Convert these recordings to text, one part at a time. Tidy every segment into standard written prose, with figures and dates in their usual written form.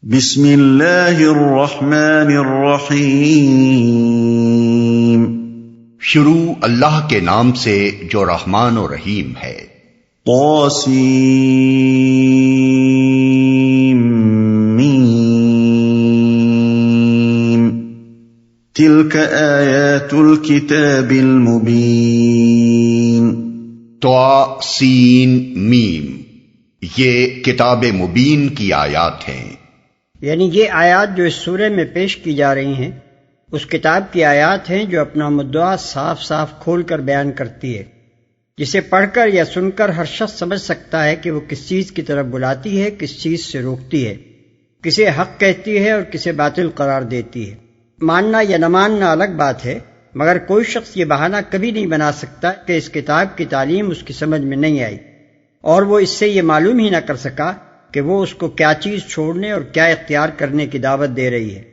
بسم اللہ الرحمن الرحیم۔ شروع اللہ کے نام سے جو رحمان و رحیم ہے۔ طاسیم تلک آیات الکتاب المبین۔ طاسین میم، یہ کتاب مبین کی آیات ہیں۔ یعنی یہ آیات جو اس سورہ میں پیش کی جا رہی ہیں اس کتاب کی آیات ہیں جو اپنا مدعا صاف صاف کھول کر بیان کرتی ہے، جسے پڑھ کر یا سن کر ہر شخص سمجھ سکتا ہے کہ وہ کس چیز کی طرف بلاتی ہے، کس چیز سے روکتی ہے، کسے حق کہتی ہے اور کسے باطل قرار دیتی ہے۔ ماننا یا نہ ماننا الگ بات ہے، مگر کوئی شخص یہ بہانہ کبھی نہیں بنا سکتا کہ اس کتاب کی تعلیم اس کی سمجھ میں نہیں آئی، اور وہ اس سے یہ معلوم ہی نہ کر سکا کہ وہ اس کو کیا چیز چھوڑنے اور کیا اختیار کرنے کی دعوت دے رہی ہے۔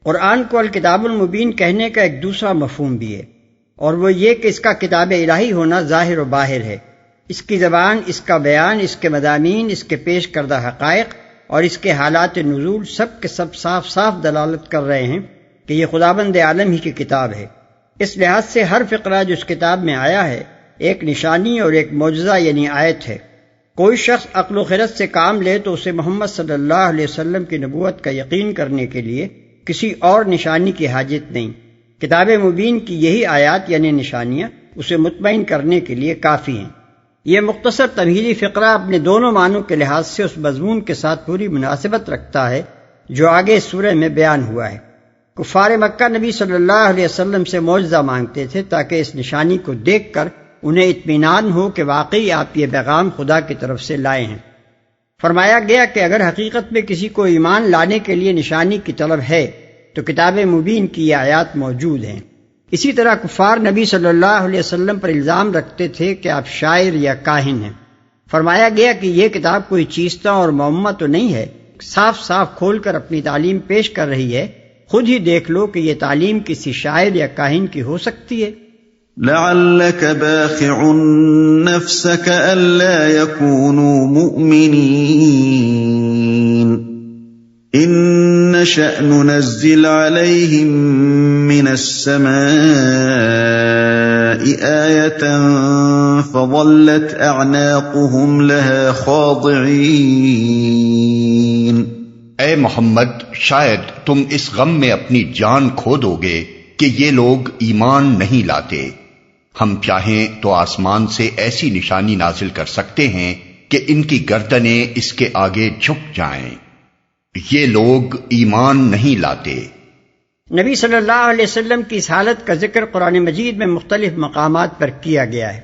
قرآن کو الکتاب المبین کہنے کا ایک دوسرا مفہوم بھی ہے، اور وہ یہ کہ اس کا کتاب الہی ہونا ظاہر و باہر ہے۔ اس کی زبان، اس کا بیان، اس کے مضامین، اس کے پیش کردہ حقائق اور اس کے حالات نزول سب کے سب صاف صاف دلالت کر رہے ہیں کہ یہ خداوند عالم ہی کی کتاب ہے۔ اس لحاظ سے ہر فقرہ جو اس کتاب میں آیا ہے ایک نشانی اور ایک معجزہ یعنی آیت ہے۔ کوئی شخص عقل و خرد سے کام لے تو اسے محمد صلی اللہ علیہ وسلم کی نبوت کا یقین کرنے کے لیے کسی اور نشانی کی حاجت نہیں۔ کتاب مبین کی یہی آیات یعنی نشانیاں اسے مطمئن کرنے کے لیے کافی ہیں۔ یہ مختصر تمہیدی فقرہ اپنے دونوں معنوں کے لحاظ سے اس مضمون کے ساتھ پوری مناسبت رکھتا ہے جو آگے اس سورہ میں بیان ہوا ہے۔ کفار مکہ نبی صلی اللہ علیہ وسلم سے معجزہ مانگتے تھے تاکہ اس نشانی کو دیکھ کر انہیں اطمینان ہو کہ واقعی آپ یہ پیغام خدا کی طرف سے لائے ہیں۔ فرمایا گیا کہ اگر حقیقت میں کسی کو ایمان لانے کے لیے نشانی کی طلب ہے تو کتاب مبین کی یہ آیات موجود ہیں۔ اسی طرح کفار نبی صلی اللہ علیہ وسلم پر الزام رکھتے تھے کہ آپ شاعر یا کاہن ہیں۔ فرمایا گیا کہ یہ کتاب کوئی چیستہ اور معمہ تو نہیں ہے، صاف صاف کھول کر اپنی تعلیم پیش کر رہی ہے۔ خود ہی دیکھ لو کہ یہ تعلیم کسی شاعر یا کاہن کی ہو سکتی ہے؟ لعلك باخع نفسك ألا يكونوا مؤمنين إن نشأ ننزل عليهم من السماء آية فظلت أعناقهم لها خاضعين۔ اے محمد، شاید تم اس غم میں اپنی جان کھو دو گے کہ یہ لوگ ایمان نہیں لاتے۔ ہم چاہیں تو آسمان سے ایسی نشانی نازل کر سکتے ہیں کہ ان کی گردنیں اس کے آگے جھک جائیں۔ یہ لوگ ایمان نہیں لاتے۔ نبی صلی اللہ علیہ وسلم کی اس حالت کا ذکر قرآن مجید میں مختلف مقامات پر کیا گیا ہے۔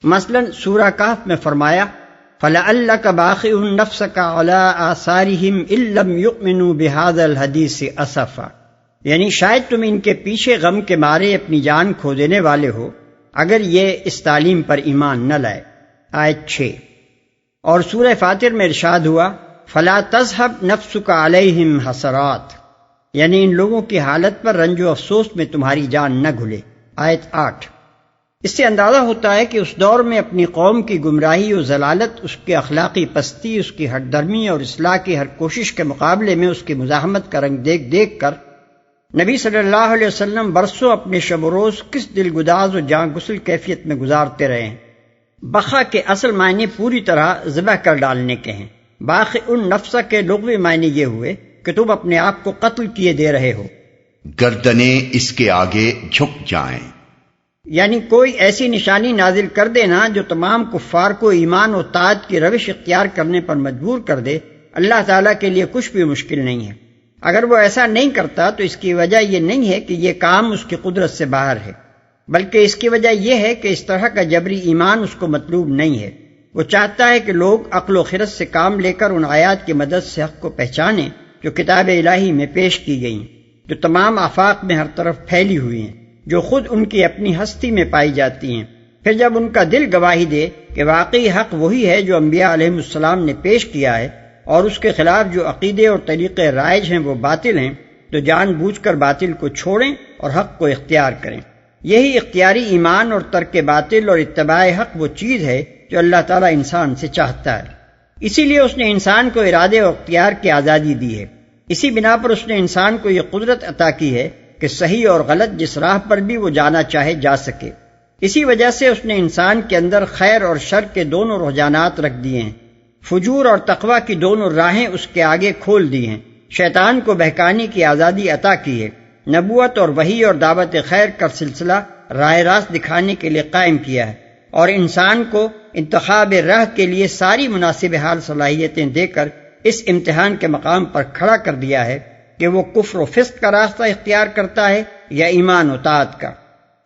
مثلا سورہ کہف میں فرمایا فَلَعَلَّكَ بَاخِعٌ نَفْسَكَ عَلَىٰ آثَارِهِمْ إِن لَّمْ يُؤْمِنُوا بِهَٰذَا الْحَدِيثِ أَسَفًا، یعنی شاید تم ان کے پیچھے غم کے مارے اپنی جان کھو دینے والے ہو اگر یہ اس تعلیم پر ایمان نہ لائے۔ آیت 6۔ اور سورہ فاطر میں ارشاد ہوا فَلَا تَذْهَبْ نَفْسُكَ عَلَيْهِمْ حَسَرَاتٍ، یعنی ان لوگوں کی حالت پر رنج و افسوس میں تمہاری جان نہ گھلے۔ آیت 8۔ اس سے اندازہ ہوتا ہے کہ اس دور میں اپنی قوم کی گمراہی و ضلالت، اس کے اخلاقی پستی، اس کی ہٹ درمی اور اصلاح کی ہر کوشش کے مقابلے میں اس کی مزاحمت کا رنگ دیکھ دیکھ کر نبی صلی اللہ علیہ وسلم برسوں اپنے شب و روز کس دلگداز و جاں گسل کیفیت میں گزارتے رہے ہیں۔ بخا کے اصل معنی پوری طرح ذبح کر ڈالنے کے ہیں۔ باخع النفس کے لغوی معنی یہ ہوئے کہ تم اپنے آپ کو قتل کیے دے رہے ہو، گردنیں اس کے آگے جھک جائیں۔ یعنی کوئی ایسی نشانی نازل کر دینا جو تمام کفار کو ایمان و طاعت کی روش اختیار کرنے پر مجبور کر دے، اللہ تعالیٰ کے لیے کچھ بھی مشکل نہیں ہے۔ اگر وہ ایسا نہیں کرتا تو اس کی وجہ یہ نہیں ہے کہ یہ کام اس کی قدرت سے باہر ہے، بلکہ اس کی وجہ یہ ہے کہ اس طرح کا جبری ایمان اس کو مطلوب نہیں ہے۔ وہ چاہتا ہے کہ لوگ عقل و خرد سے کام لے کر ان آیات کی مدد سے حق کو پہچانیں جو کتاب الہی میں پیش کی گئیں، جو تمام آفاق میں ہر طرف پھیلی ہوئی ہیں، جو خود ان کی اپنی ہستی میں پائی جاتی ہیں۔ پھر جب ان کا دل گواہی دے کہ واقعی حق وہی ہے جو انبیاء علیہ السلام نے پیش کیا ہے اور اس کے خلاف جو عقیدے اور طریقے رائج ہیں وہ باطل ہیں، تو جان بوجھ کر باطل کو چھوڑیں اور حق کو اختیار کریں۔ یہی اختیاری ایمان اور ترک باطل اور اتباع حق وہ چیز ہے جو اللہ تعالیٰ انسان سے چاہتا ہے۔ اسی لیے اس نے انسان کو ارادے اور اختیار کی آزادی دی ہے۔ اسی بنا پر اس نے انسان کو یہ قدرت عطا کی ہے کہ صحیح اور غلط جس راہ پر بھی وہ جانا چاہے جا سکے۔ اسی وجہ سے اس نے انسان کے اندر خیر اور شر کے دونوں رجحانات رکھ دیے ہیں، فجور اور تقوی کی دونوں راہیں اس کے آگے کھول دی ہیں، شیطان کو بہکانے کی آزادی عطا کی ہے، نبوت اور وحی اور دعوت خیر کا سلسلہ راہ راست دکھانے کے لیے قائم کیا ہے، اور انسان کو انتخاب راہ کے لیے ساری مناسب حال صلاحیتیں دے کر اس امتحان کے مقام پر کھڑا کر دیا ہے کہ وہ کفر و فسق کا راستہ اختیار کرتا ہے یا ایمان و طاعت کا۔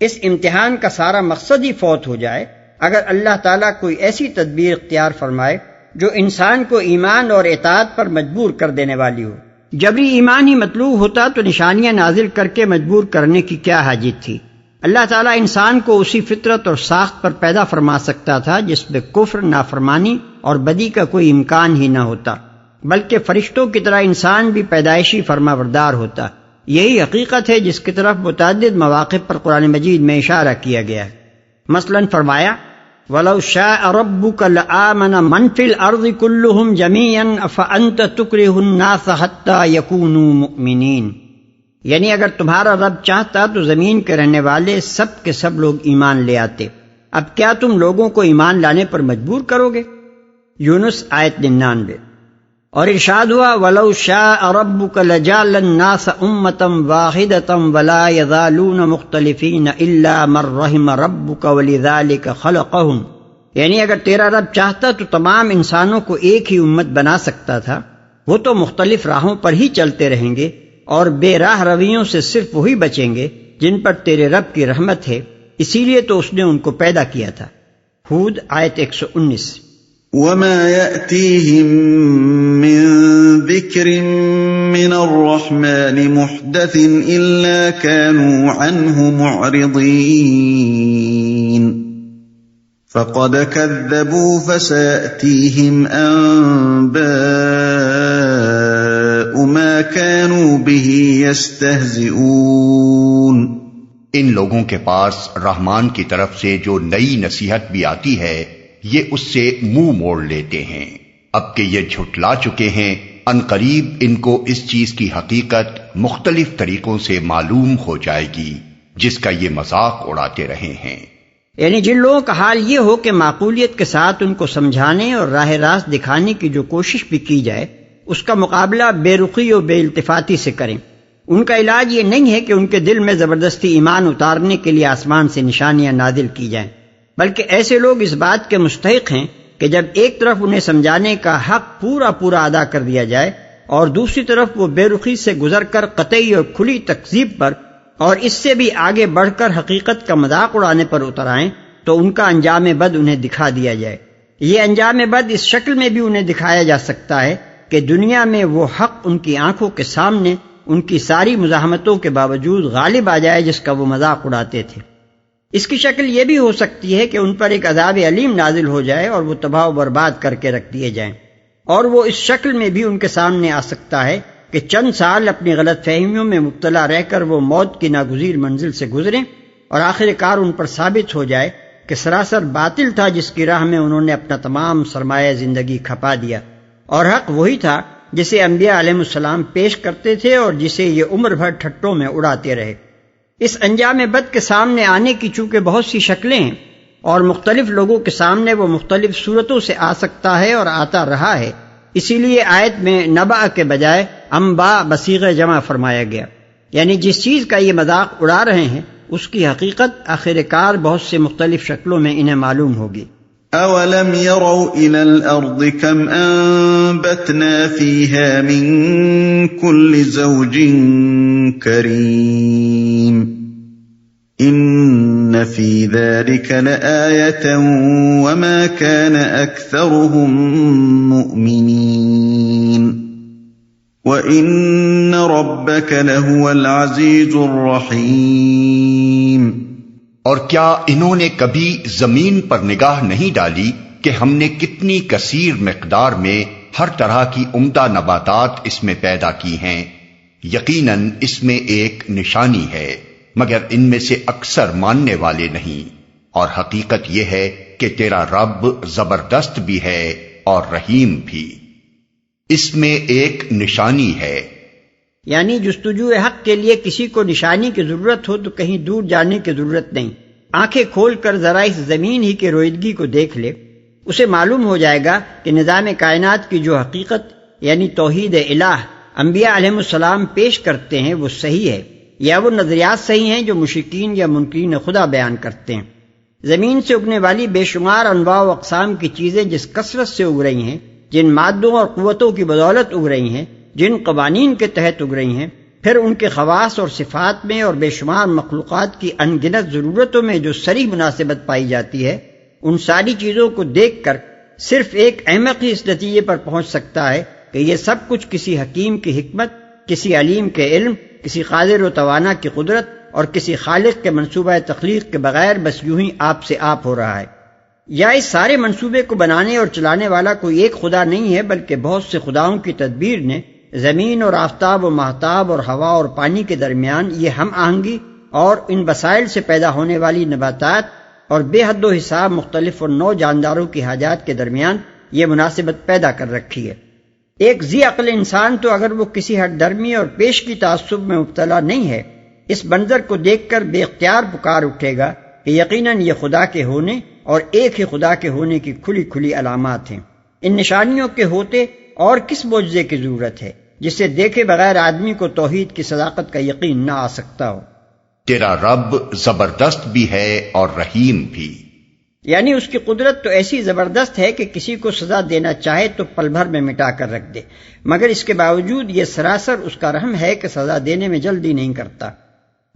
اس امتحان کا سارا مقصد ہی فوت ہو جائے اگر اللہ تعالیٰ کوئی ایسی تدبیر اختیار فرمائے جو انسان کو ایمان اور اطاعت پر مجبور کر دینے والی ہو۔ جبری ایمان ہی مطلوب ہوتا تو نشانیاں نازل کر کے مجبور کرنے کی کیا حاجت تھی؟ اللہ تعالیٰ انسان کو اسی فطرت اور ساخت پر پیدا فرما سکتا تھا جس میں کفر، نافرمانی اور بدی کا کوئی امکان ہی نہ ہوتا، بلکہ فرشتوں کی طرح انسان بھی پیدائشی فرمانبردار ہوتا۔ یہی حقیقت ہے جس کی طرف متعدد مواقع پر قرآن مجید میں اشارہ کیا گیا ہے۔ مثلاً فرمایا وَلَوْ شَاءَ رَبُّكَ لَآمَنَ مَنْ فِي الْأَرْضِ كُلُّهُمْ جَمِيعًا أَفَأَنْتَ تُكْرِهُ النَّاسَ حَتَّى يَكُونُوا مُؤْمِنِينَ، یعنی اگر تمہارا رب چاہتا تو زمین کے رہنے والے سب کے سب لوگ ایمان لے آتے، اب کیا تم لوگوں کو ایمان لانے پر مجبور کرو گے؟ یونس آیت 99۔ اور ارشاد ہوا وَلَوْ شَاءَ رَبُّكَ لَجَعَلَ النَّاسَ أُمَّةً وَاحِدَةً وَلَا يَزَالُونَ مُخْتَلِفِينَ إِلَّا مَن رَّحِمَ رَبُّكَ وَلِذَلِكَ خَلَقَهُمْ، یعنی اگر تیرا رب چاہتا تو تمام انسانوں کو ایک ہی امت بنا سکتا تھا، وہ تو مختلف راہوں پر ہی چلتے رہیں گے اور بے راہ رویوں سے صرف وہی بچیں گے جن پر تیرے رب کی رحمت ہے، اسی لیے تو اس نے ان کو پیدا کیا تھا۔ ہود آیت 119۔ وَمَا يَأْتِيهِم مِّن ذِكْرٍ مِّنَ الرَّحْمَٰنِ مُحْدَثٍ إِلَّا كَانُوا عَنْهُ مُعْرِضِينَ فَقَدْ كَذَّبُوا فَسَيَأْتِيهِمْ أَنبَاءُ مَا كَانُوا بِهِ يَسْتَهْزِئُونَ۔ ان لوگوں کے پاس رحمان کی طرف سے جو نئی نصیحت بھی آتی ہے یہ اس سے منہ موڑ لیتے ہیں، اب کہ یہ جھٹلا چکے ہیں ان قریب ان کو اس چیز کی حقیقت مختلف طریقوں سے معلوم ہو جائے گی جس کا یہ مذاق اڑاتے رہے ہیں۔ یعنی جن لوگوں کا حال یہ ہو کہ معقولیت کے ساتھ ان کو سمجھانے اور راہ راست دکھانے کی جو کوشش بھی کی جائے اس کا مقابلہ بے رخی و بے التفاتی سے کریں، ان کا علاج یہ نہیں ہے کہ ان کے دل میں زبردستی ایمان اتارنے کے لیے آسمان سے نشانیاں نازل کی جائیں، بلکہ ایسے لوگ اس بات کے مستحق ہیں کہ جب ایک طرف انہیں سمجھانے کا حق پورا ادا کر دیا جائے اور دوسری طرف وہ بے رخی سے گزر کر قطعی اور کھلی تکذیب پر اور اس سے بھی آگے بڑھ کر حقیقت کا مذاق اڑانے پر اتر آئیں تو ان کا انجام بد انہیں دکھا دیا جائے۔ یہ انجام بد اس شکل میں بھی انہیں دکھایا جا سکتا ہے کہ دنیا میں وہ حق ان کی آنکھوں کے سامنے ان کی ساری مزاحمتوں کے باوجود غالب آ جائے جس کا وہ مذاق اڑاتے تھے۔ اس کی شکل یہ بھی ہو سکتی ہے کہ ان پر ایک عذاب علیم نازل ہو جائے اور وہ تباہ و برباد کر کے رکھ دیے جائیں، اور وہ اس شکل میں بھی ان کے سامنے آ سکتا ہے کہ چند سال اپنی غلط فہمیوں میں مبتلا رہ کر وہ موت کی ناگزیر منزل سے گزریں اور آخر کار ان پر ثابت ہو جائے کہ سراسر باطل تھا جس کی راہ میں انہوں نے اپنا تمام سرمایہ زندگی کھپا دیا، اور حق وہی تھا جسے انبیاء علیہ السلام پیش کرتے تھے اور جسے یہ عمر بھر ٹھٹوں میں اڑاتے رہے۔ اس انجام بد کے سامنے آنے کی چونکہ بہت سی شکلیں ہیں اور مختلف لوگوں کے سامنے وہ مختلف صورتوں سے آ سکتا ہے اور آتا رہا ہے، اسی لیے آیت میں نبأ کے بجائے انباء بصیغہ جمع فرمایا گیا، یعنی جس چیز کا یہ مذاق اڑا رہے ہیں اس کی حقیقت آخر کار بہت سے مختلف شکلوں میں انہیں معلوم ہوگی۔ أَوَلَمْ يَرَوْا إِلَى الْأَرْضِ كَمْ أَنبَتْنَا فِيهَا مِن كُلِّ زَوْجٍ كَرِيمٍ إِنَّ فِي ذَلِكَ لَآيَةً وَمَا كَانَ أَكْثَرُهُم مُؤْمِنِينَ وَإِنَّ رَبَّكَ لَهُوَ الْعَزِيزُ الرَّحِيمُ۔ اور کیا انہوں نے کبھی زمین پر نگاہ نہیں ڈالی کہ ہم نے کتنی کثیر مقدار میں ہر طرح کی عمدہ نباتات اس میں پیدا کی ہیں؟ یقیناً اس میں ایک نشانی ہے، مگر ان میں سے اکثر ماننے والے نہیں، اور حقیقت یہ ہے کہ تیرا رب زبردست بھی ہے اور رحیم بھی۔ اس میں ایک نشانی ہے یعنی جستجو حق کے لیے کسی کو نشانی کی ضرورت ہو تو کہیں دور جانے کی ضرورت نہیں، آنکھیں کھول کر ذرا اس زمین ہی کے رویدگی کو دیکھ لے، اسے معلوم ہو جائے گا کہ نظام کائنات کی جو حقیقت یعنی توحید الہ انبیاء علیہ السلام پیش کرتے ہیں وہ صحیح ہے، یا وہ نظریات صحیح ہیں جو مشرکین یا منکرین خدا بیان کرتے ہیں۔ زمین سے اگنے والی بے شمار انواع و اقسام کی چیزیں جس کثرت سے اگ رہی ہیں، جن مادوں اور قوتوں کی بدولت اگ رہی ہیں، جن قوانین کے تحت اگ رہی ہیں، پھر ان کے خواص اور صفات میں اور بے شمار مخلوقات کی ان گنت ضرورتوں میں جو صریح مناسبت پائی جاتی ہے، ان ساری چیزوں کو دیکھ کر صرف ایک احمق ہی اس نتیجے پر پہنچ سکتا ہے کہ یہ سب کچھ کسی حکیم کی حکمت، کسی علیم کے علم، کسی قادر و توانا کی قدرت اور کسی خالق کے منصوبہ تخلیق کے بغیر بس یوں ہی آپ سے آپ ہو رہا ہے۔ یا اس سارے منصوبے کو بنانے اور چلانے والا کوئی ایک خدا نہیں ہے، بلکہ بہت سے خداؤں کی تدبیر نے زمین اور آفتاب و مہتاب اور ہوا اور پانی کے درمیان یہ ہم آہنگی اور ان وسائل سے پیدا ہونے والی نباتات اور بے حد و حساب مختلف اور نوع جانداروں کی حاجات کے درمیان یہ مناسبت پیدا کر رکھی ہے۔ ایک ذی عقل انسان تو اگر وہ کسی ہٹ درمی اور پیش کی تعصب میں مبتلا نہیں ہے، اس منظر کو دیکھ کر بے اختیار پکار اٹھے گا کہ یقیناً یہ خدا کے ہونے اور ایک ہی خدا کے ہونے کی کھلی کھلی علامات ہیں۔ ان نشانیوں کے ہوتے اور کس معجزے کی ضرورت ہے جسے دیکھے بغیر آدمی کو توحید کی صداقت کا یقین نہ آ سکتا ہو؟ تیرا رب زبردست بھی ہے اور رحیم بھی، یعنی اس کی قدرت تو ایسی زبردست ہے کہ کسی کو سزا دینا چاہے تو پل بھر میں مٹا کر رکھ دے، مگر اس کے باوجود یہ سراسر اس کا رحم ہے کہ سزا دینے میں جلدی نہیں کرتا،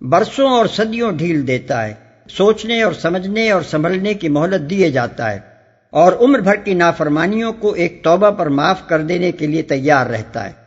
برسوں اور صدیوں ڈھیل دیتا ہے، سوچنے اور سمجھنے اور سنبھلنے کی مہلت دیے جاتا ہے، اور عمر بھر کی نافرمانیوں کو ایک توبہ پر معاف کر دینے کے لیے تیار رہتا ہے۔